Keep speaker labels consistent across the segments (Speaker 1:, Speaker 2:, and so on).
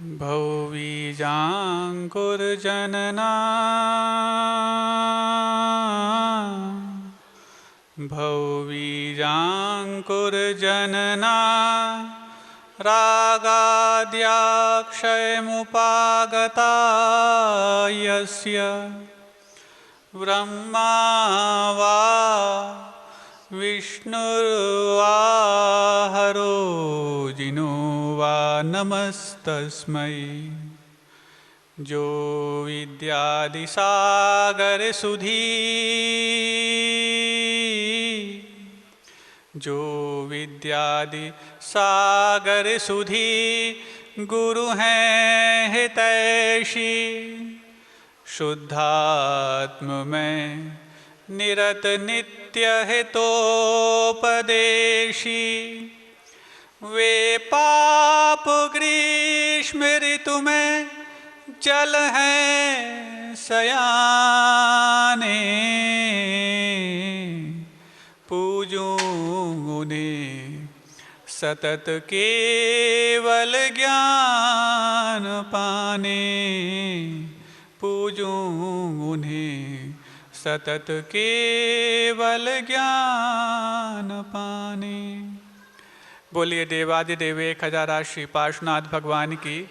Speaker 1: भौवीजाङ्कुर्जनना भौवीजाङ्कुर्जनना रागाद्याक्षयमुपागता यस्य ब्रह्मा वा विष्णुर्वा हरो जिनो वा नमस्तस्मै। जो विद्यादिसागर सुधी जो विद्यादि सागर सुधी गुरु हैं हितैषी शुद्धात्म में निरत नित्य हितोपदेशी। वे पाप ग्रीष्म ऋतु में जल हैं सयाने पूजूं उन्हें सतत केवल ज्ञान पाने पूजूं उन्हें सतत केवल ज्ञान पाने। बोलिए देवादिदेव 1000 श्री पार्श्वनाथ भगवान की।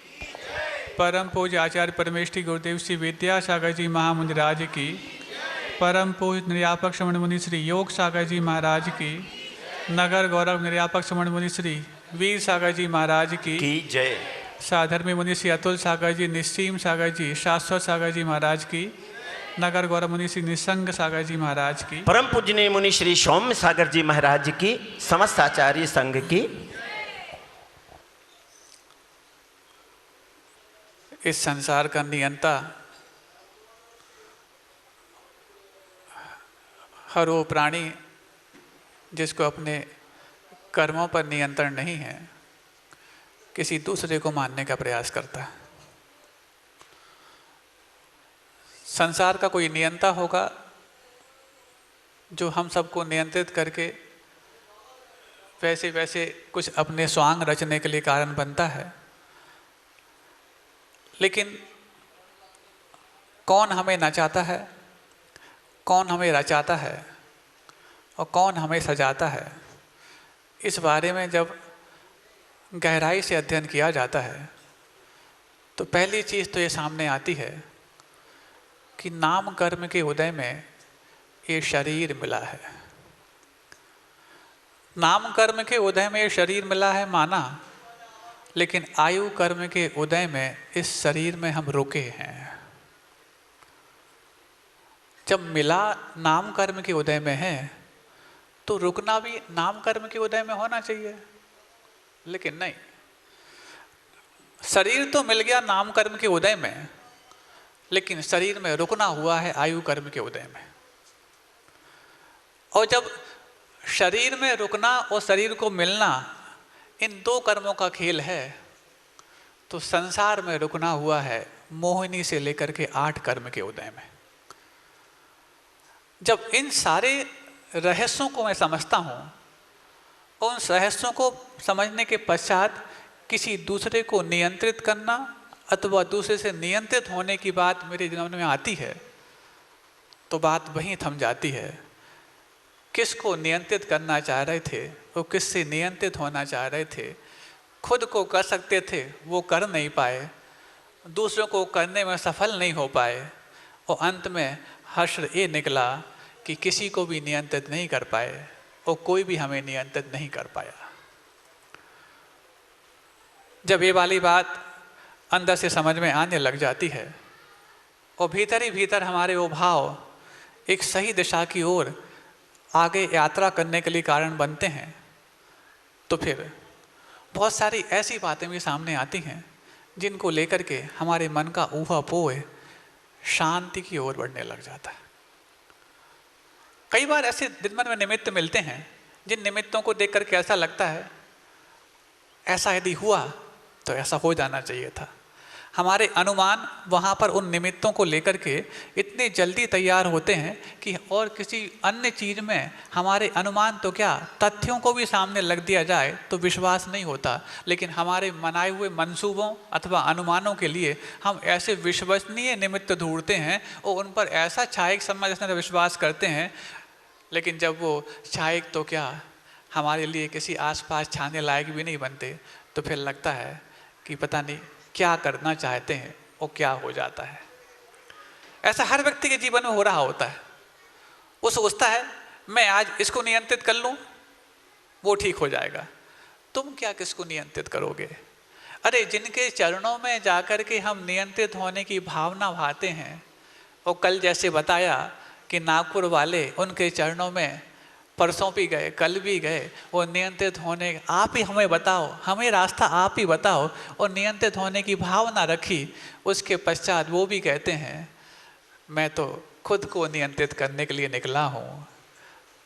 Speaker 1: परम पूज्य आचार्य परमेष्ठी गुरुदेव श्री विद्यासागर जी महामुनिराज की। परम पूज्य निर्यापक श्रमण मुनि श्री योग सागर जी महाराज की। नगर गौरव निर्यापक श्रमण मुनि श्री वीर सागर जी महाराज की
Speaker 2: जय।
Speaker 1: साधर्मी मुनि श्री अतुल सागर जी, निश्चिम सागर जी, शाश्वत सागर जी महाराज की। नगर गौरव मुनि श्री निसंग सागर जी महाराज की।
Speaker 2: परम पूजनीय मुनि श्री सौम्य सागर जी महाराज की। समस्त आचार्य संघ की।
Speaker 1: इस संसार का नियंता हर वो प्राणी जिसको अपने कर्मों पर नियंत्रण नहीं है, किसी दूसरे को मानने का प्रयास करता है। संसार का कोई नियंता होगा जो हम सबको नियंत्रित करके वैसे वैसे कुछ अपने स्वांग रचने के लिए कारण बनता है। लेकिन कौन हमें नचाता है, कौन हमें रचाता है और कौन हमें सजाता है, इस बारे में जब गहराई से अध्ययन किया जाता है तो पहली चीज़ तो ये सामने आती है कि नाम कर्म के उदय में ये शरीर मिला है। नाम कर्म के उदय में ये शरीर मिला है माना, लेकिन आयु कर्म के उदय में इस शरीर में हम रुके हैं। जब मिला नाम कर्म के उदय में है तो रुकना भी नाम कर्म के उदय में होना चाहिए, लेकिन नहीं। शरीर तो मिल गया नाम कर्म के उदय में, लेकिन शरीर में रुकना हुआ है आयु कर्म के उदय में। और जब शरीर में रुकना और शरीर को मिलना इन दो कर्मों का खेल है, तो संसार में रुकना हुआ है मोहिनी से लेकर के 8 कर्म के उदय में। जब इन सारे रहस्यों को मैं समझता हूँ, उन रहस्यों को समझने के पश्चात किसी दूसरे को नियंत्रित करना अथवा दूसरे से नियंत्रित होने की बात मेरे जीवन में आती है, तो बात वहीं थम जाती है। किसको नियंत्रित करना चाह रहे थे, वो किससे नियंत्रित होना चाह रहे थे। खुद को कर सकते थे, वो कर नहीं पाए, दूसरों को करने में सफल नहीं हो पाए, और अंत में हश्र ये निकला कि किसी को भी नियंत्रित नहीं कर पाए और कोई भी हमें नियंत्रित नहीं कर पाया। जब ये वाली बात अंदर से समझ में आने लग जाती है और भीतर ही भीतर हमारे वो भाव एक सही दिशा की ओर आगे यात्रा करने के लिए कारण बनते हैं, तो फिर बहुत सारी ऐसी बातें भी सामने आती हैं जिनको लेकर के हमारे मन का ऊहापोह शांति की ओर बढ़ने लग जाता है। कई बार ऐसे दिन भर में निमित्त मिलते हैं जिन निमित्तों को देख करके ऐसा लगता है ऐसा यदि हुआ तो ऐसा हो जाना चाहिए था, हमारे अनुमान वहाँ पर उन निमित्तों को लेकर के इतने जल्दी तैयार होते हैं कि और किसी अन्य चीज़ में हमारे अनुमान तो क्या, तथ्यों को भी सामने लग दिया जाए तो विश्वास नहीं होता, लेकिन हमारे बनाए हुए मंसूबों अथवा अनुमानों के लिए हम ऐसे विश्वसनीय निमित्त ढूंढते हैं और उन पर ऐसा छायक समझने विश्वास करते हैं, लेकिन जब वो छायक तो क्या हमारे लिए किसी आसपास छाने लायक भी नहीं बनते, तो फिर लगता है कि पता नहीं क्या करना चाहते हैं और क्या हो जाता है। ऐसा हर व्यक्ति के जीवन में हो रहा होता है। वो सोचता है मैं आज इसको नियंत्रित कर लूँ वो ठीक हो जाएगा। तुम क्या किसको नियंत्रित करोगे? अरे जिनके चरणों में जाकर के हम नियंत्रित होने की भावना भाते हैं, और कल जैसे बताया कि नागपुर वाले उनके चरणों में परसों भी गए, कल भी गए, वो नियंत्रित होने, आप ही हमें बताओ, हमें रास्ता आप ही बताओ, और नियंत्रित होने की भावना रखी। उसके पश्चात वो भी कहते हैं मैं तो खुद को नियंत्रित करने के लिए निकला हूँ,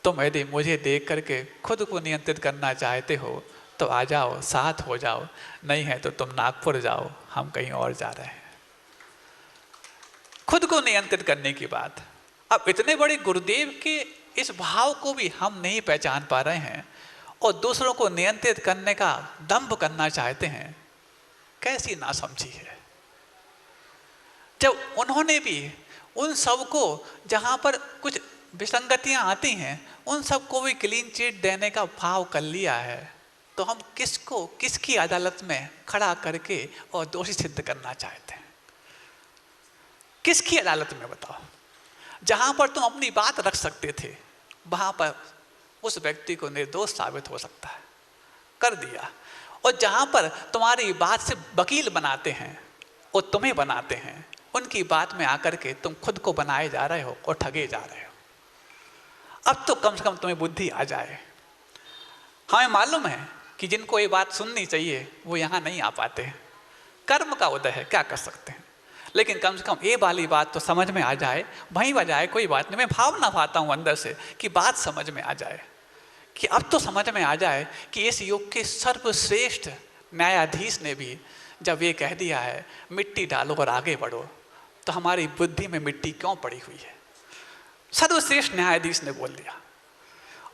Speaker 1: तुम यदि मुझे देख करके खुद को नियंत्रित करना चाहते हो तो आ जाओ, साथ हो जाओ, नहीं है तो तुम नागपुर जाओ, हम कहीं और जा रहे हैं। खुद को नियंत्रित करने की बात। अब इतने बड़े गुरुदेव के इस भाव को भी हम नहीं पहचान पा रहे हैं और दूसरों को नियंत्रित करने का दंभ करना चाहते हैं। कैसी नासमझी है। जब उन्होंने भी उन सब को जहाँ पर कुछ विसंगतियाँ आती हैं उन सबको भी क्लीन चिट देने का भाव कर लिया है, तो हम किसको किसकी अदालत में खड़ा करके और दोषी सिद्ध करना चाहते हैं? किसकी अदालत में बताओ? जहाँ पर तुम अपनी बात रख सकते थे वहाँ पर उस व्यक्ति को निर्दोष साबित हो सकता है, कर दिया। और जहाँ पर तुम्हारी बात से वकील बनाते हैं और तुम्हें बनाते हैं, उनकी बात में आकर के तुम खुद को बनाए जा रहे हो और ठगे जा रहे हो। अब तो कम से कम तुम्हें बुद्धि आ जाए। हमें मालूम है कि जिनको ये बात सुननी चाहिए वो यहाँ नहीं आ पाते। कर्म का उदय है, क्या कर सकते हैं, लेकिन कम से कम ये वाली बात तो समझ में आ जाए। वहीं बजाय कोई बात नहीं, मैं भावना पाता हूँ अंदर से कि बात समझ में आ जाए, कि अब तो समझ में आ जाए कि इस युग के सर्वश्रेष्ठ न्यायाधीश ने भी जब ये कह दिया है मिट्टी डालो और आगे बढ़ो, तो हमारी बुद्धि में मिट्टी क्यों पड़ी हुई है? सर्वश्रेष्ठ न्यायाधीश ने बोल दिया,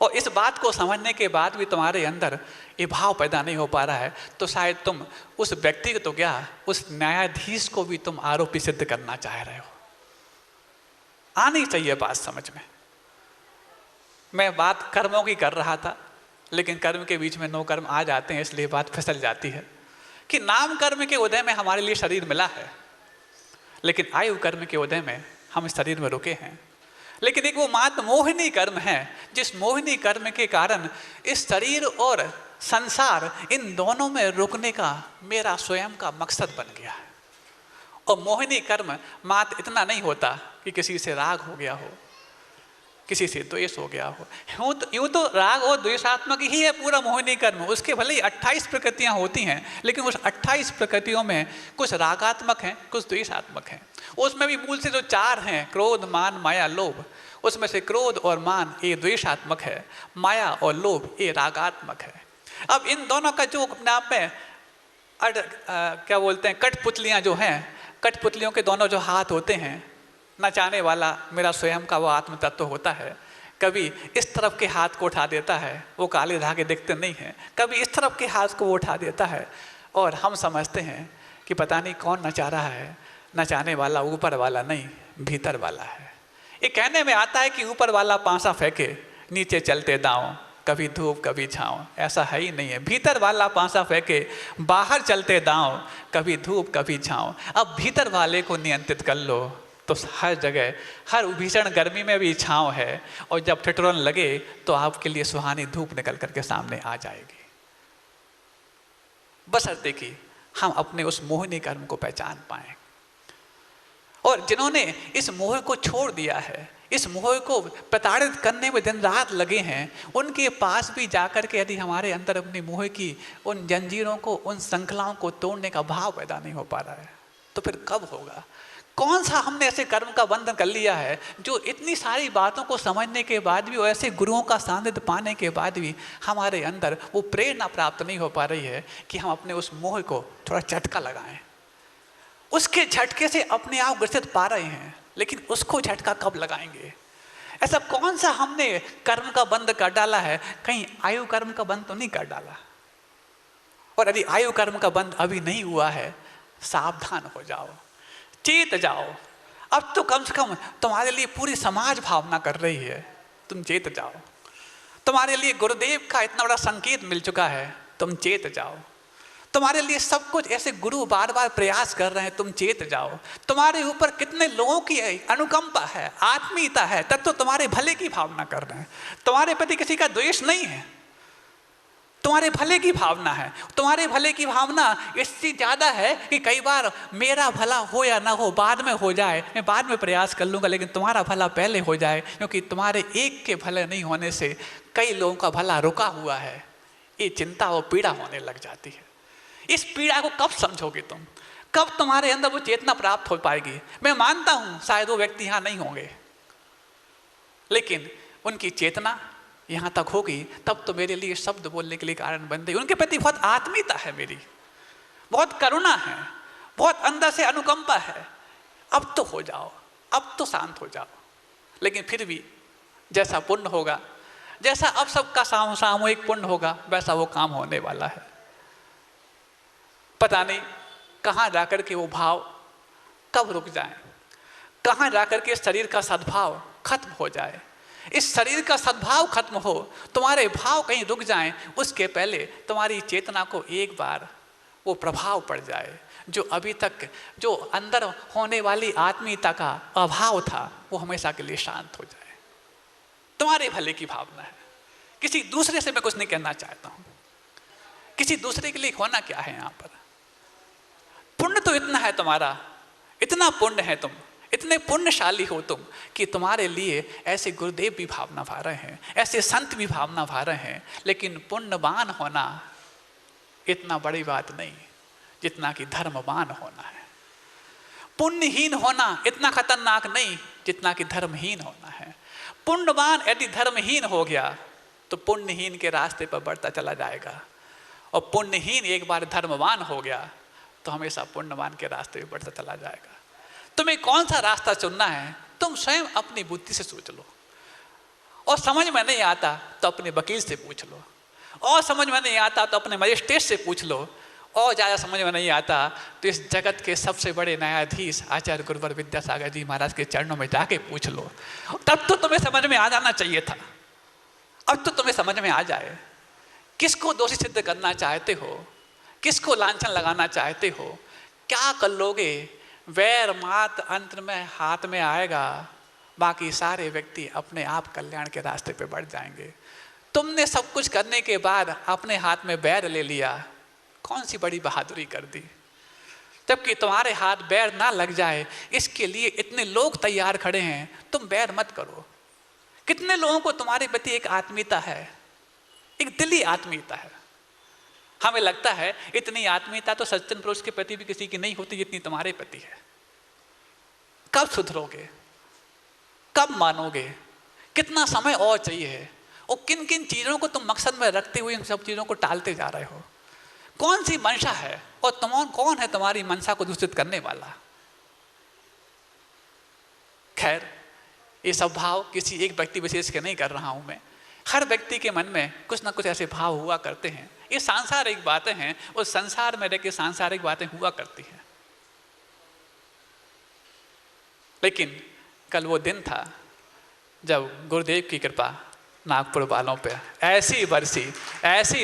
Speaker 1: और इस बात को समझने के बाद भी तुम्हारे अंदर ये भाव पैदा नहीं हो पा रहा है, तो शायद तुम उस व्यक्ति को तो क्या, उस न्यायाधीश को भी तुम आरोपी सिद्ध करना चाह रहे हो। आनी चाहिए बात समझ में। मैं बात कर्मों की कर रहा था, लेकिन कर्म के बीच में नो कर्म आ जाते हैं, इसलिए बात फिसल जाती है कि नाम कर्म के उदय में हमारे लिए शरीर मिला है, लेकिन आयु कर्म के उदय में हम इस शरीर में रुके हैं। लेकिन एक वो मात्र मोहिनी कर्म है जिस मोहिनी कर्म के कारण इस शरीर और संसार इन दोनों में रुकने का मेरा स्वयं का मकसद बन गया है। और मोहिनी कर्म मात्र इतना नहीं होता कि किसी से राग हो गया हो, किसी से द्वेष हो गया हो। यूँ तो राग और द्वेषात्मक ही है पूरा मोहिनी कर्म। उसके भले ही 28 प्रकृतियाँ होती हैं, लेकिन उस 28 प्रकृतियों में कुछ रागात्मक हैं, कुछ द्वेषात्मक हैं। उसमें भी मूल से जो 4 हैं, क्रोध, मान, माया, लोभ, उसमें से क्रोध और मान ये द्वेषात्मक है, माया और लोभ ये रागात्मक है। अब इन दोनों का जो अपने आप में क्या बोलते हैं, कठपुतलियाँ जो हैं, कठपुतलियों के दोनों जो हाथ होते हैं, नचाने वाला मेरा स्वयं का वो आत्म तत्व होता है। कभी इस तरफ के हाथ को उठा देता है, वो काले धागे दिखते नहीं हैं, कभी इस तरफ के हाथ को वो उठा देता है, और हम समझते हैं कि पता नहीं कौन नचा रहा है। नचाने वाला ऊपर वाला नहीं, भीतर वाला है। ये कहने में आता है कि ऊपर वाला पांसा फेंके, नीचे चलते दांव, कभी धूप कभी छाँव, ऐसा है ही नहीं है। भीतर वाला पांसा फेंके, बाहर चलते दांव, कभी धूप कभी छाँव। अब भीतर वाले को नियंत्रित कर लो तो हर जगह, हर भीषण गर्मी में भी छाँव है, और जब ठिठुरन लगे तो आपके लिए सुहानी धूप निकल करके सामने आ जाएगी। बशर्ते कि हम अपने उस मोहिनी कर्म को पहचान पाएं। और जिन्होंने इस मोह को छोड़ दिया है, इस मोह को प्रताड़ित करने में दिन रात लगे हैं, उनके पास भी जाकर के यदि हमारे अंदर अपनी मोह की उन जंजीरों को, उन श्रृंखलाओं को तोड़ने का भाव पैदा नहीं हो पा रहा है, तो फिर कब होगा? कौन सा हमने ऐसे कर्म का बंधन कर लिया है जो इतनी सारी बातों को समझने के बाद भी और ऐसे गुरुओं का सानिध्य पाने के बाद भी हमारे अंदर वो प्रेरणा प्राप्त नहीं हो पा रही है कि हम अपने उस मोह को थोड़ा झटका लगाएं। उसके झटके से अपने आप ग्रसित पा रहे हैं, लेकिन उसको झटका कब लगाएंगे? ऐसा कौन सा हमने कर्म का बंध कर डाला है? कहीं आयु कर्म का बंध तो नहीं कर डाला? और यदि आयु कर्म का बंध अभी नहीं हुआ है, सावधान हो जाओ, चेत जाओ। अब तो कम से कम तुम्हारे लिए पूरी समाज भावना कर रही है, तुम चेत जाओ। तुम्हारे लिए गुरुदेव का इतना बड़ा संकेत मिल चुका है, तुम चेत जाओ। तुम्हारे लिए सब कुछ ऐसे गुरु बार बार प्रयास कर रहे हैं, तुम चेत जाओ। तुम्हारे ऊपर कितने लोगों की अनुकंपा है, आत्मीयता है, तब तो तुम्हारे भले की भावना कर रहे हैं। तुम्हारे प्रति किसी का द्वेष नहीं है, तुम्हारे भले की भावना है। तुम्हारे भले की भावना इससे ज़्यादा है कि कई बार मेरा भला हो या ना हो, बाद में हो जाए, मैं बाद में प्रयास कर लूँगा, लेकिन तुम्हारा भला पहले हो जाए, क्योंकि तुम्हारे एक के भले नहीं होने से कई लोगों का भला रुका हुआ है। ये चिंता और पीड़ा होने लग जाती है। इस पीड़ा को कब समझोगे तुम? कब तुम्हारे अंदर वो चेतना प्राप्त हो पाएगी? मैं मानता हूँ शायद वो व्यक्ति यहाँ नहीं होंगे, लेकिन उनकी चेतना यहाँ तक होगी तब तो मेरे लिए शब्द बोलने के लिए कारण बन गई। उनके प्रति बहुत आत्मीयता है मेरी, बहुत करुणा है, बहुत अंदर से अनुकंपा है। अब तो हो जाओ, अब तो शांत हो जाओ। लेकिन फिर भी जैसा पुण्य होगा, जैसा अब सबका सामूहिक पुण्य होगा, वैसा वो काम होने वाला है। पता नहीं कहाँ जाकर के वो भाव कब रुक जाए, कहाँ जाकर के शरीर का सद्भाव खत्म हो जाए। इस शरीर का सद्भाव खत्म हो, तुम्हारे भाव कहीं रुक जाएं, उसके पहले तुम्हारी चेतना को एक बार वो प्रभाव पड़ जाए, जो अभी तक जो अंदर होने वाली आत्मीयता का अभाव था, वो हमेशा के लिए शांत हो जाए। तुम्हारे भले की भावना है, किसी दूसरे से मैं कुछ नहीं कहना चाहता हूँ। किसी दूसरे के लिए होना क्या है यहाँ पर? पुण्य तो इतना है तुम्हारा, इतना पुण्य है, तुम इतने पुण्यशाली हो तुम कि तुम्हारे लिए ऐसे गुरुदेव भी भावना भा रहे हैं, ऐसे संत भी भावना भा रहे हैं। लेकिन पुण्यवान होना इतना बड़ी बात नहीं जितना कि धर्मवान होना है। पुण्यहीन होना इतना खतरनाक नहीं जितना कि धर्महीन होना है। पुण्यवान यदि धर्महीन हो गया तो पुण्यहीन के रास्ते पर बढ़ता चला जाएगा, और पुण्यहीन एक बार धर्मवान हो गया तो हमेशा पुण्यवान के रास्ते पर बढ़ता चला जाएगा। तुम्हें कौन सा रास्ता चुनना है, तुम स्वयं अपनी बुद्धि से सोच लो, और समझ में नहीं आता तो अपने वकील से पूछ लो, और समझ में नहीं आता तो अपने मजिस्ट्रेट से पूछ लो, और ज़्यादा समझ में नहीं आता तो इस जगत के सबसे बड़े न्यायाधीश आचार्य गुरुवर विद्यासागर जी महाराज के चरणों में जाके पूछ लो। तब तो तुम्हें समझ में आ जाना चाहिए था। अब तो तुम्हें समझ में आ जाए किसको दोषी सिद्ध करना चाहते हो, किसको लांछन लगाना चाहते हो, क्या कर लोगे। वैर मात अंत में हाथ में आएगा, बाकी सारे व्यक्ति अपने आप कल्याण के रास्ते पे बढ़ जाएंगे। तुमने सब कुछ करने के बाद अपने हाथ में बैर ले लिया, कौन सी बड़ी बहादुरी कर दी। जबकि तुम्हारे हाथ बैर ना लग जाए इसके लिए इतने लोग तैयार खड़े हैं, तुम बैर मत करो। कितने लोगों को तुम्हारे प्रति एक आत्मीयता है, एक दिली आत्मीयता है। हमें लगता है इतनी आत्मीयता तो सज्जन पुरुष के प्रति भी किसी की नहीं होती जितनी तुम्हारे प्रति है। कब सुधरोगे, कब मानोगे, कितना समय और चाहिए, और किन किन चीज़ों को तुम मकसद में रखते हुए इन सब चीज़ों को टालते जा रहे हो। कौन सी मंशा है और कौन है तुम्हारी मंशा को दूषित करने वाला। खैर, ये सब भाव किसी एक व्यक्ति विशेष के नहीं कर रहा हूं मैं, हर व्यक्ति के मन में कुछ ना कुछ ऐसे भाव हुआ करते हैं। ये सांसारिक बातें हैं, उस संसार में रह के सांसारिक बातें हुआ करती हैं। लेकिन कल वो दिन था जब गुरुदेव की कृपा नागपुर वालों पे ऐसी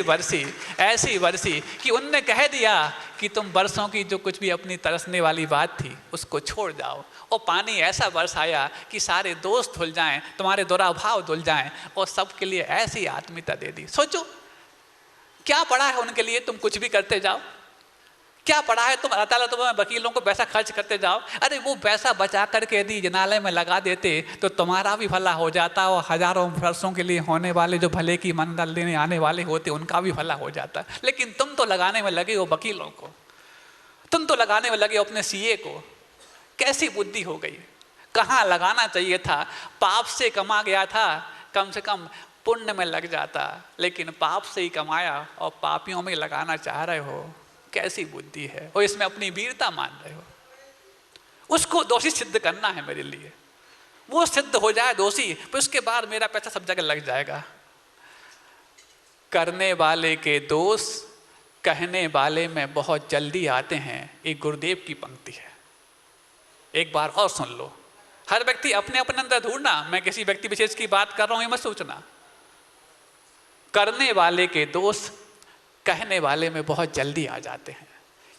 Speaker 1: बरसी कि उनने कह दिया कि तुम बरसों की जो कुछ भी अपनी तरसने वाली बात थी उसको छोड़ जाओ। और पानी ऐसा बरसाया कि सारे दोस्त धुल जाएं, तुम्हारे दुराभाव धुल जाएं, और सबके लिए ऐसी आत्मीयता दे दी। सोचो क्या पड़ा है उनके लिए, तुम कुछ भी करते जाओ। क्या पड़ा है, तुम अल्लाह तुम्हें वकीलों को पैसा खर्च करते जाओ। अरे वो पैसा बचा करके यदि जनालय में लगा देते तो तुम्हारा भी भला हो जाता, और हजारों वर्षों के लिए होने वाले जो भले की मंडल लेने आने वाले होते उनका भी भला हो जाता। लेकिन तुम तो लगाने में लगे हो वकीलों को, तुम तो लगाने में लगे हो अपने सीए को। कैसी बुद्धि हो गई, कहाँ लगाना चाहिए था। पाप से कमा गया था, कम से कम पुण्य में लग जाता, लेकिन पाप से ही कमाया और पापियों में लगाना चाह रहे हो। कैसी बुद्धि है, और इसमें अपनी वीरता मान रहे हो। उसको दोषी सिद्ध करना है मेरे लिए। वो सिद्ध हो जाए दोषी, फिर उसके बाद मेरा पैसा सब जगह लग जाएगा। करने वाले के दोष कहने वाले में बहुत जल्दी आते हैं, एक गुरुदेव की पंक्ति है। एक बार और सुन लो। हर व्यक्ति अपने अपने अंदर ढूंढना, मैं किसी व्यक्ति विशेष की बात कर रहा हूं ये मत सोचना। करने वाले के दोष कहने वाले में बहुत जल्दी आ जाते हैं।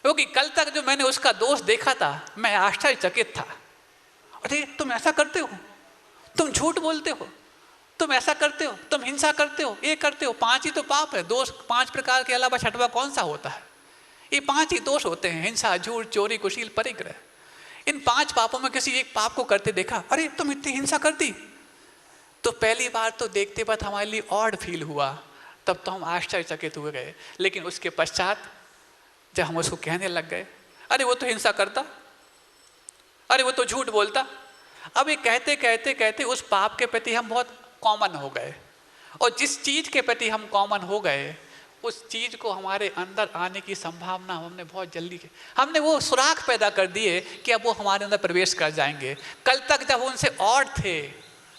Speaker 1: क्योंकि कल तक जो मैंने उसका दोष देखा था, मैं आश्चर्यचकित था। अरे तुम ऐसा करते हो, तुम झूठ बोलते हो, तुम ऐसा करते हो, तुम हिंसा करते हो, ये करते हो। 5 ही तो पाप है, दोष 5 प्रकार के अलावा छठवा कौन सा होता है? ये 5 ही दोष होते हैं, हिंसा, झूठ, चोरी, कुशील, परिग्रह। इन 5 पापों में किसी एक पाप को करते देखा, अरे तुम इतनी हिंसा करती, तो पहली बार तो देखते वक्त हमारे लिए ऑड फील हुआ, तब तो हम आश्चर्यचकित हुए गए। लेकिन उसके पश्चात जब हम उसको कहने लग गए, अरे वो तो हिंसा करता, अरे वो तो झूठ बोलता, अब ये कहते कहते कहते उस पाप के प्रति हम बहुत कॉमन हो गए। और जिस चीज़ के प्रति हम कॉमन हो गए, उस चीज़ को हमारे अंदर आने की संभावना हमने बहुत जल्दी की, हमने वो सुराख पैदा कर दिए कि अब वो हमारे अंदर प्रवेश कर जाएंगे। कल तक जब उनसे और थे,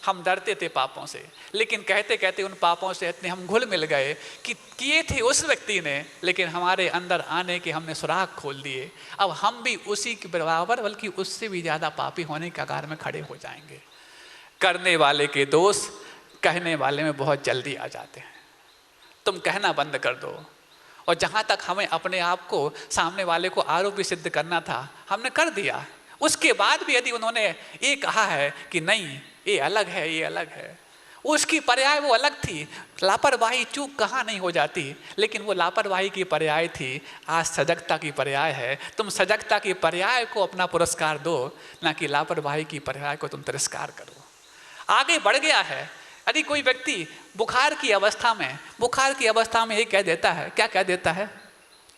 Speaker 1: हम डरते थे पापों से, लेकिन कहते कहते उन पापों से इतने हम घुल मिल गए कि किए थे उस व्यक्ति ने, लेकिन हमारे अंदर आने के हमने सुराख खोल दिए। अब हम भी उसी के बराबर बल्कि उससे भी ज़्यादा पापी होने के कगार में खड़े हो जाएंगे। करने वाले के दोष कहने वाले में बहुत जल्दी आ जाते हैं। तुम कहना बंद कर दो। और जहाँ तक हमें अपने आप को सामने वाले को आरोपी सिद्ध करना था, हमने कर दिया। उसके बाद भी यदि उन्होंने ये कहा है कि नहीं ये अलग है, ये अलग है, उसकी पर्याय वो अलग थी। लापरवाही चूक कहाँ नहीं हो जाती, लेकिन वो लापरवाही की पर्याय थी, आज सजगता की पर्याय है। तुम सजगता की पर्याय को अपना पुरस्कार दो, ना कि लापरवाही की पर्याय को तुम तिरस्कार करो। आगे बढ़ गया है। यदि कोई व्यक्ति बुखार की अवस्था में ये कह देता है, क्या कह देता है?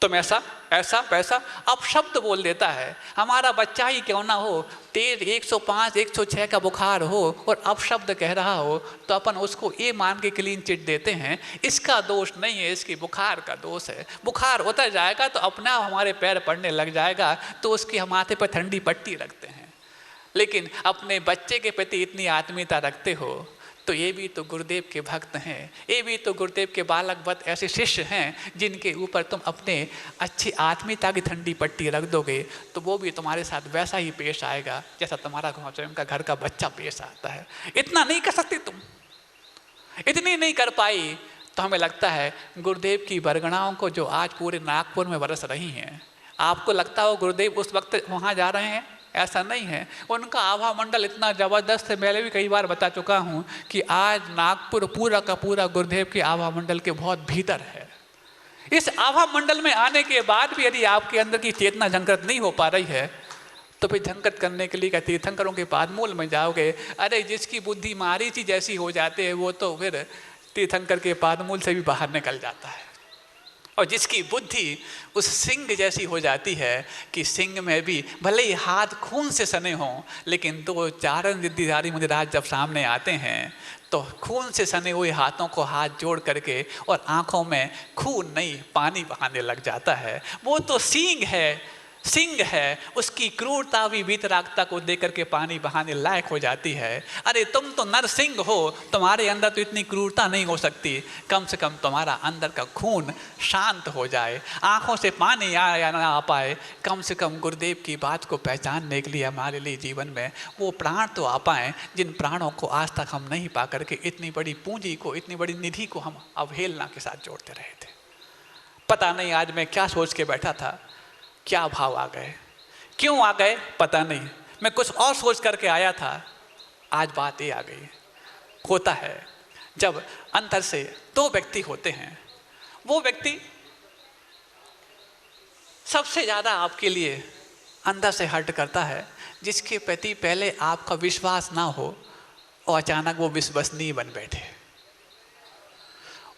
Speaker 1: तुम ऐसा ऐसा वैसा अपशब्द बोल देता है। हमारा बच्चा ही क्यों ना हो, तेज 105 106 का बुखार हो और अपशब्द कह रहा हो, तो अपन उसको ये मान के क्लीन चिट देते हैं, इसका दोष नहीं है, इसकी बुखार का दोष है। बुखार उतर जाएगा तो अपना हमारे पैर पड़ने लग जाएगा, तो उसके हम माथे पर ठंडी पट्टी रखते हैं। लेकिन अपने बच्चे के प्रति इतनी आत्मीयता रखते हो, तो ये भी तो गुरुदेव के भक्त हैं, ये भी तो गुरुदेव के बालक वत ऐसे शिष्य हैं जिनके ऊपर तुम अपने अच्छी आत्मीयता की ठंडी पट्टी रख दोगे, तो वो भी तुम्हारे साथ वैसा ही पेश आएगा जैसा तुम्हारा स्वयं का घर का बच्चा पेश आता है। इतना नहीं कर सकते तुम, इतनी नहीं कर पाई, तो हमें लगता है गुरुदेव की बरगणाओं को जो आज पूरे नागपुर में बरस रही हैं, आपको लगता हो गुरुदेव उस वक्त वहाँ जा रहे हैं? ऐसा नहीं है। उनका आभा मंडल इतना ज़बरदस्त है, मैंने भी कई बार बता चुका हूँ कि आज नागपुर पूरा का पूरा गुरुदेव के आभा मंडल के बहुत भीतर है। इस आभा मंडल में आने के बाद भी यदि आपके अंदर की चेतना जागृत नहीं हो पा रही है, तो फिर जागृत करने के लिए क्या तीर्थंकरों के पादमूल में जाओगे? अरे जिसकी बुद्धि मारीची जैसी हो जाती है, वो तो फिर तीर्थंकर के पादमूल से भी बाहर निकल जाता है। और जिसकी बुद्धि उस सिंह जैसी हो जाती है कि सिंह में भी भले ही हाथ खून से सने हों, लेकिन 2-4 रिद्धिधारी मुनिराज जब सामने आते हैं तो खून से सने हुए हाथों को हाथ जोड़ करके और आंखों में खून नहीं पानी बहाने लग जाता है। वो तो सिंह है, उसकी क्रूरता भी वीतरागता को देख करके पानी बहाने लायक हो जाती है। अरे तुम तो नरसिंह हो, तुम्हारे अंदर तो इतनी क्रूरता नहीं हो सकती, कम से कम तुम्हारा अंदर का खून शांत हो जाए, आंखों से पानी आए या ना आ पाए, कम से कम गुरुदेव की बात को पहचानने के लिए हमारे लिए जीवन में वो प्राण तो आ पाएँ, जिन प्राणों को आज तक हम नहीं पा करके इतनी बड़ी पूंजी को, इतनी बड़ी निधि को हम अवहेलना के साथ जोड़ते रहे थे। पता नहीं आज मैं क्या सोच के बैठा था, क्या भाव आ गए, क्यों आ गए पता नहीं। मैं कुछ और सोच करके आया था, आज बात ये आ गई। होता है जब अंतर से 2 व्यक्ति होते हैं, वो व्यक्ति सबसे ज़्यादा आपके लिए अंदर से हर्ट करता है जिसके प्रति पहले आपका विश्वास ना हो और अचानक वो विश्वसनीय बन बैठे।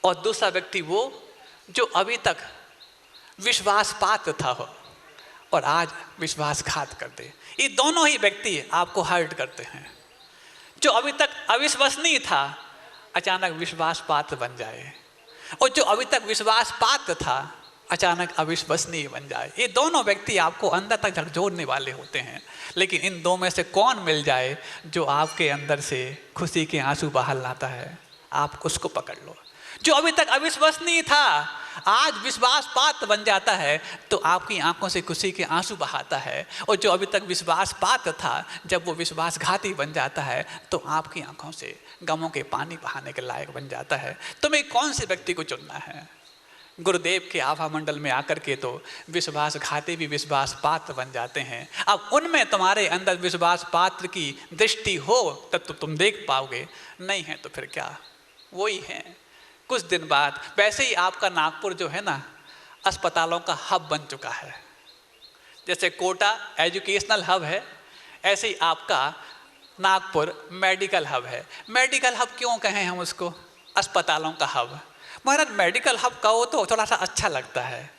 Speaker 1: और दूसरा व्यक्ति वो जो अभी तक विश्वास पात्र था हो और आज विश्वासघात कर दे। ये दोनों ही व्यक्ति आपको हर्ट करते हैं। जो अभी तक अविश्वसनीय था अचानक विश्वास पात्र बन जाए, और जो अभी तक विश्वास पात्र था अचानक अविश्वसनीय बन जाए। ये दोनों व्यक्ति आपको अंदर तक झकझोरने वाले होते हैं, लेकिन इन दो में से कौन मिल जाए जो आपके अंदर से खुशी के आंसू बाहर लाता है, आप उसको पकड़ लो। जो अभी तक अविश्वसनीय था आज विश्वास पात्र बन जाता है तो आपकी आंखों से खुशी के आंसू बहाता है, और जो अभी तक विश्वास पात्र था जब वो विश्वासघाती बन जाता है तो आपकी आंखों से गमों के पानी बहाने के लायक बन जाता है। तुम्हें कौन से व्यक्ति को चुनना है? गुरुदेव के आभा मंडल में आकर के तो विश्वासघाती भी विश्वास पात्र बन जाते हैं। अब उनमें तुम्हारे अंदर विश्वास पात्र की दृष्टि हो तब तो तुम देख पाओगे, नहीं है तो फिर क्या, वही है। कुछ दिन बाद वैसे ही आपका नागपुर जो है ना अस्पतालों का हब बन चुका है। जैसे कोटा एजुकेशनल हब है, ऐसे ही आपका नागपुर मेडिकल हब है। मेडिकल हब क्यों कहें हम उसको? अस्पतालों का हब। महाराज मेडिकल हब कहो तो थोड़ा सा अच्छा लगता है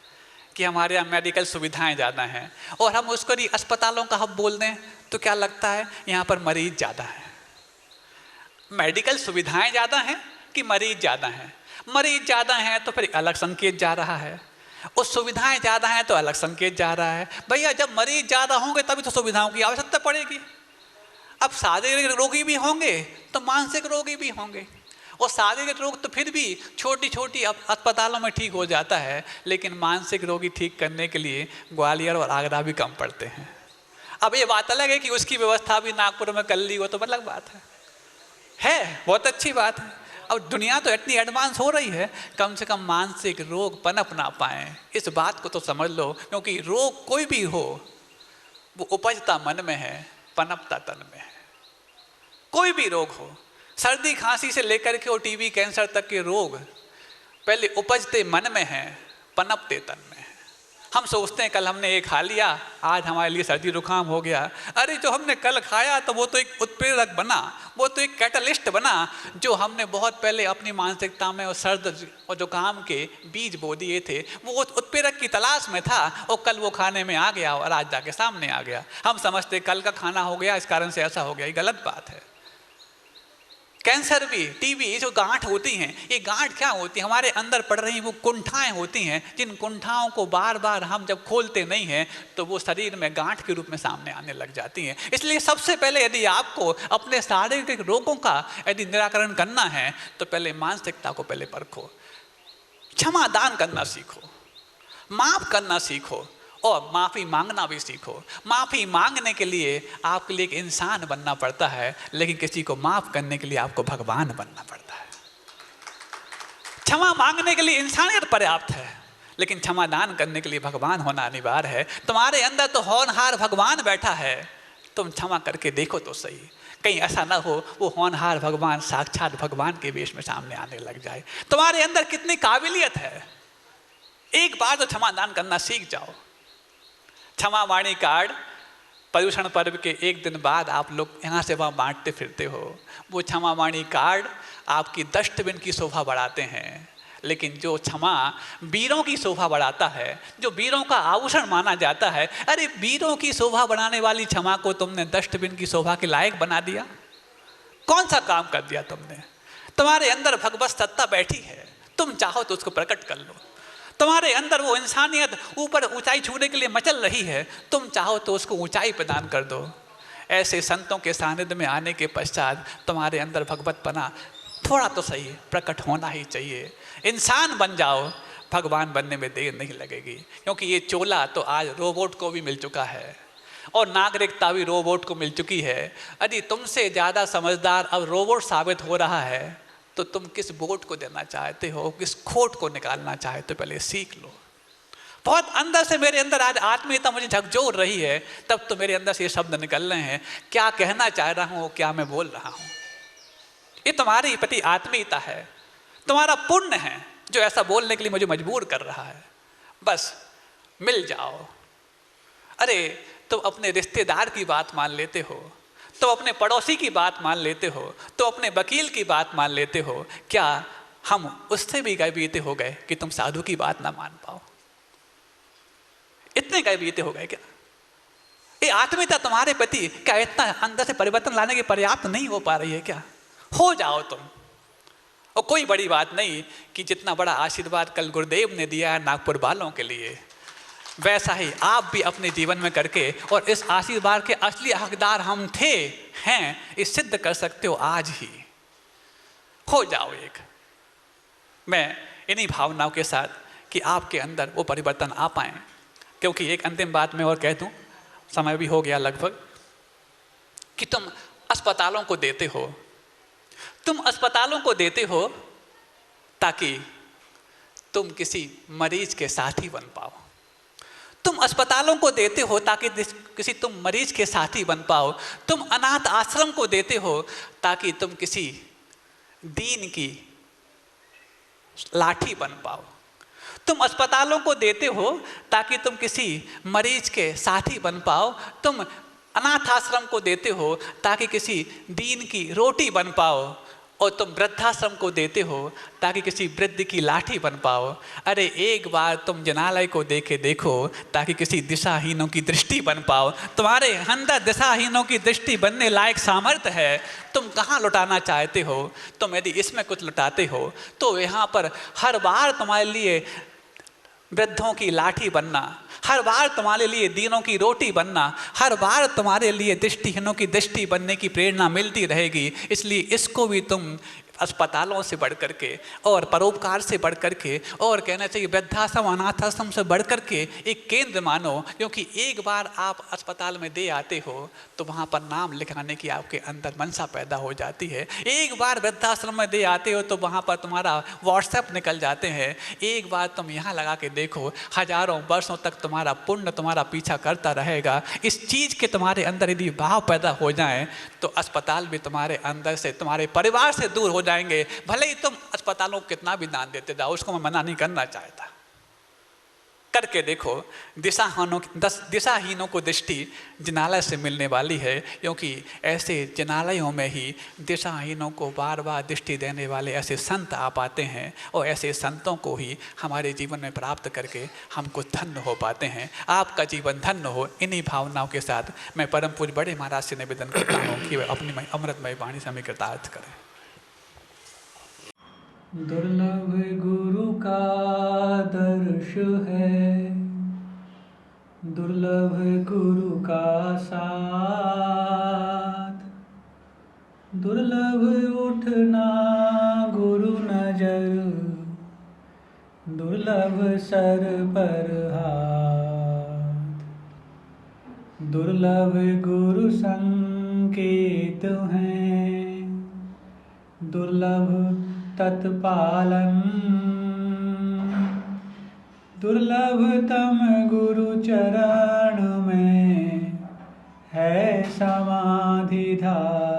Speaker 1: कि हमारे यहाँ मेडिकल सुविधाएं ज़्यादा हैं, और हम उसको भी अस्पतालों का हब बोल दें तो क्या लगता है यहाँ पर मरीज ज़्यादा हैं। मेडिकल सुविधाएं ज़्यादा हैं कि मरीज ज़्यादा हैं? मरीज ज़्यादा हैं तो फिर अलग संकेत जा रहा है, और सुविधाएं ज़्यादा हैं तो अलग संकेत जा रहा है। भैया जब मरीज ज़्यादा होंगे तभी तो सुविधाओं की आवश्यकता पड़ेगी। अब शारीरिक रोगी भी होंगे तो मानसिक रोगी भी होंगे, और शारीरिक रोग तो फिर भी छोटी छोटी अस्पतालों में ठीक हो जाता है, लेकिन मानसिक रोगी ठीक करने के लिए ग्वालियर और आगरा भी कम पड़ते हैं। अब ये बात अलग है कि उसकी व्यवस्था भी नागपुर में कर ली हो तो अलग बात है, बहुत अच्छी बात है। अब दुनिया तो इतनी एडवांस हो रही है, कम से कम मानसिक रोग पनप ना पाए इस बात को तो समझ लो, क्योंकि रोग कोई भी हो वो उपजता मन में है, पनपता तन में है। कोई भी रोग हो, सर्दी खांसी से लेकर के और टीबी कैंसर तक के रोग पहले उपजते मन में हैं, पनपते तन में है। हम सोचते हैं कल हमने ये खा लिया, आज हमारे लिए सर्दी जुकाम हो गया। अरे जो हमने कल खाया तो वो तो एक उत्प्रेरक बना, वो तो एक कैटलिस्ट बना, जो हमने बहुत पहले अपनी मानसिकता में और सर्द और जुकाम के बीज बो दिए थे, वो उत्प्रेरक की तलाश में था और कल वो खाने में आ गया और आज जाके सामने आ गया। हम समझते कल का खाना हो गया इस कारण से ऐसा हो गया, ये गलत बात है। कैंसर भी, टीबी, ये जो गांठ होती हैं, ये गांठ क्या होती है? हमारे अंदर पड़ रही वो कुंठाएं होती हैं, जिन कुंठाओं को बार बार हम जब खोलते नहीं हैं तो वो शरीर में गांठ के रूप में सामने आने लग जाती हैं। इसलिए सबसे पहले यदि आपको अपने शारीरिक रोगों का यदि निराकरण करना है तो पहले मानसिकता को पहले परखो, क्षमादान करना सीखो, माफ करना सीखो, और माफ़ी मांगना भी सीखो। माफ़ी मांगने के लिए आपके लिए एक इंसान बनना पड़ता है, लेकिन किसी को माफ़ करने के लिए आपको भगवान बनना पड़ता है। क्षमा मांगने के लिए इंसानियत पर्याप्त है, लेकिन क्षमा दान करने के लिए भगवान होना अनिवार्य है। तुम्हारे अंदर तो होनहार भगवान बैठा है, तुम क्षमा करके देखो तो सही, कहीं ऐसा ना हो वो होनहार भगवान साक्षात भगवान के वेश में सामने आने लग जाए। तुम्हारे अंदर कितनी काबिलियत है, एक बार तो क्षमा दान करना सीख जाओ। क्षमा वाणी कार्ड पर्यूषण पर्व के एक दिन बाद आप लोग यहाँ से वहाँ बांटते फिरते हो। वो क्षमा वाणी कार्ड आपकी डस्टबिन की शोभा बढ़ाते हैं, लेकिन जो क्षमा वीरों की शोभा बढ़ाता है, जो वीरों का आभूषण माना जाता है, अरे वीरों की शोभा बढ़ाने वाली क्षमा को तुमने डस्टबिन की शोभा के लायक बना दिया। कौन सा काम कर दिया तुमने? तुम्हारे अंदर भगवत सत्ता बैठी है, तुम चाहो तो उसको प्रकट कर लो। तुम्हारे अंदर वो इंसानियत ऊपर ऊंचाई छूने के लिए मचल रही है, तुम चाहो तो उसको ऊंचाई प्रदान कर दो। ऐसे संतों के सानिध्य में आने के पश्चात तुम्हारे अंदर भगवतपना थोड़ा तो सही प्रकट होना ही चाहिए। इंसान बन जाओ, भगवान बनने में देर नहीं लगेगी, क्योंकि ये चोला तो आज रोबोट को भी मिल चुका है और नागरिकता भी रोबोट को मिल चुकी है। यदि तुमसे ज़्यादा समझदार अब रोबोट साबित हो रहा है तो तुम किस बोट को देना चाहते हो, किस खोट को निकालना चाहते हो, पहले सीख लो। बहुत अंदर से मेरे अंदर आज आत्मीयता मुझे झकझोर रही है, तब तो मेरे अंदर से ये शब्द निकल रहे हैं, क्या कहना चाह रहा हूँ, क्या मैं बोल रहा हूँ। ये तुम्हारी प्रति आत्मीयता है, तुम्हारा पुण्य है जो ऐसा बोलने के लिए मुझे मजबूर कर रहा है। बस मिल जाओ। अरे तुम अपने रिश्तेदार की बात मान लेते हो, तो अपने पड़ोसी की बात मान लेते हो, तो अपने वकील की बात मान लेते हो, क्या हम उससे भी गैबीते हो गए कि तुम साधु की बात ना मान पाओ? इतने गैबीते हो गए क्या? ये आत्मीयता तुम्हारे प्रति क्या इतना अंदर से परिवर्तन लाने की पर्याप्त नहीं हो पा रही है क्या? हो जाओ तुम, और कोई बड़ी बात नहीं कि जितना बड़ा आशीर्वाद कल गुरुदेव ने दिया है नागपुर वालों के लिए, वैसा ही आप भी अपने जीवन में करके और इस आशीर्वाद के असली हकदार हम थे हैं, इस सिद्ध कर सकते हो। आज ही हो जाओ एक। मैं इन्हीं भावनाओं के साथ कि आपके अंदर वो परिवर्तन आ पाए, क्योंकि एक अंतिम बात मैं और कह दूं, समय भी हो गया लगभग, कि तुम अस्पतालों को देते हो, तुम अस्पतालों को देते हो ताकि तुम किसी मरीज के साथी बन पाओ। तुम अस्पतालों को देते हो ताकि किसी तुम मरीज के साथी बन पाओ। तुम अनाथ आश्रम को देते हो ताकि तुम किसी दीन की लाठी बन पाओ। तुम अस्पतालों को देते हो ताकि तुम किसी मरीज के साथी बन पाओ। तुम अनाथ आश्रम को देते हो ताकि किसी दीन की रोटी बन पाओ। और तुम वृद्धाश्रम को देते हो ताकि किसी वृद्ध की लाठी बन पाओ। अरे एक बार तुम जनालय को देके देखो ताकि किसी दिशाहीनों की दृष्टि बन पाओ। तुम्हारे अंदर दिशाहीनों की दृष्टि बनने लायक सामर्थ्य है, तुम कहाँ लुटाना चाहते हो। तुम यदि इसमें कुछ लुटाते हो तो यहाँ पर हर बार तुम्हारे लिए वृद्धों की लाठी बनना, हर बार तुम्हारे लिए दीनों की रोटी बनना, हर बार तुम्हारे लिए दृष्टिहीनों की दृष्टि बनने की प्रेरणा मिलती रहेगी। इसलिए इसको भी तुम अस्पतालों से बढ़ करके और परोपकार से बढ़ करके और कहना चाहिए वृद्धाश्रम अनाथाश्रम से बढ़ करके एक केंद्र मानो। क्योंकि एक बार आप अस्पताल में दे आते हो तो वहाँ पर नाम लिखाने की आपके अंदर मनसा पैदा हो जाती है। एक बार वृद्धाश्रम में दे आते हो तो वहाँ पर तुम्हारा व्हाट्सएप निकल जाते हैं। एक बार तुम यहाँ लगा के देखो, हजारों वर्षों तक तुम्हारा पुण्य तुम्हारा पीछा करता रहेगा। इस चीज़ के तुम्हारे अंदर यदि भाव पैदा हो जाए तो अस्पताल भी तुम्हारे अंदर से तुम्हारे परिवार से दूर हो जाएंगे। भले ही तुम अस्पतालों को कितना भी दान देते जाओ, उसको मैं मना नहीं करना चाहता। करके देखो, दिशाहीनों को दृष्टि जिनालय से मिलने वाली है। क्योंकि ऐसे जिनालयों में ही दिशाहीनों को बार बार दृष्टि देने वाले ऐसे संत आ पाते हैं और ऐसे संतों को ही हमारे जीवन में प्राप्त करके हमको धन्य हो पाते हैं। आपका जीवन धन्य हो। इन्हीं भावनाओं के साथ मैं परम पूज्य बड़े महाराज से निवेदन करता हूँ कि वे अपनी अमृतमय वाणी से हमें कृतार्थ करें।
Speaker 3: दुर्लभ गुरु का दर्श है, दुर्लभ गुरु का साथ, दुर्लभ उठना गुरु नजर, दुर्लभ सर पर हाथ, दुर्लभ गुरु संकेत हैं, दुर्लभ तत्पालन, दुर्लभतम गुरु चरण में है समाधि धारण।